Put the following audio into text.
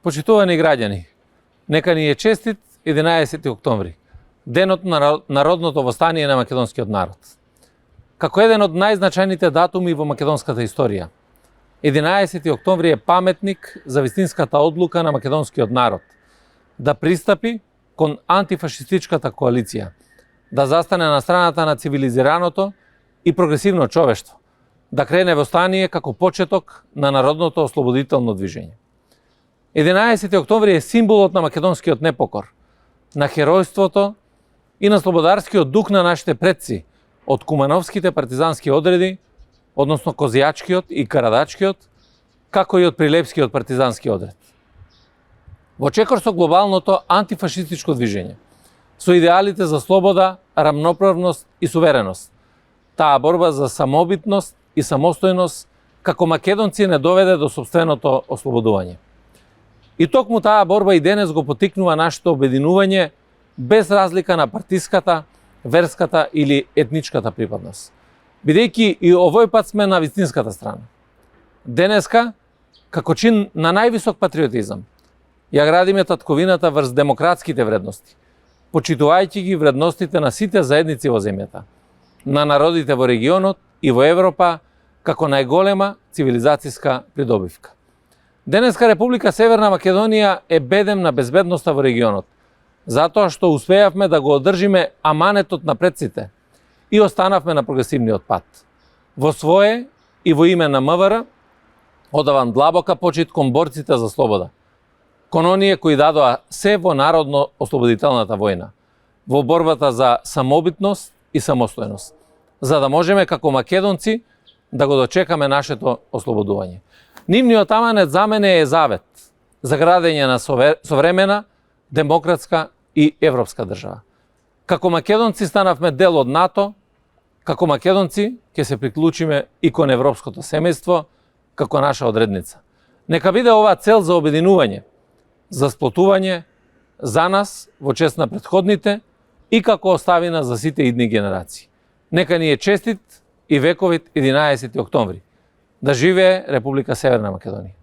Почитувани граѓани, нека ни е честит 11. октомври, денот на народното востание на македонскиот народ. Како еден од најзначајните датуми во македонската историја, 11. октомври е паметник за вистинската одлука на македонскиот народ да пристапи кон антифашистичката коалиција, да застане на страната на цивилизираното и прогресивно човештво, да крене востание како почеток на народното ослободително движење. 11. октомври е символот на македонскиот непокор, на херојството и на слободарскиот дух на нашите предци од кумановските партизански одреди, односно Козијачкиот и Карадачкиот, како и од Прилепскиот партизански одред. Во чекор со глобалното антифашистичко движење, со идеалите за слобода, рамноправност и сувереност, таа борба за самобитност и самостојност како македонци не доведе до сопственото ослободување. И токму таа борба и денес го потикнува нашето обединување без разлика на партиската, верската или етничката припадност. Бидејќи и овој пат сме на вистинската страна. Денеска, како чин на највисок патриотизам, ја градиме татковината врз демократските вредности, почитувајќи ги вредностите на сите заедници во земјата, на народите во регионот и во Европа како најголема цивилизацијска придобивка. Денеска Република Северна Македонија е бедем на безбедноста во регионот, затоа што успеавме да го одржиме аманетот на предците и останавме на прогресивниот пат. Во свое и во име на МВР одавам длабока почит кон борците за слобода, кон оние кои дадоа се во народно-ослободителната војна, во борбата за самобитност и самостојност, за да можеме како македонци да го дочекаме нашето ослободување. Нивниот аманет за мене е завет за градење на современа, демократска и европска држава. Како македонци станавме дел од НАТО, како македонци ќе се приклучиме и кон европското семејство како наша одредница. Нека биде ова цел за обединување, за сплотување за нас во чест на претходните и како оставина за сите идни генерации. Нека ни е честит и вековит 11. октомври. Да живее Република Северна Македонија.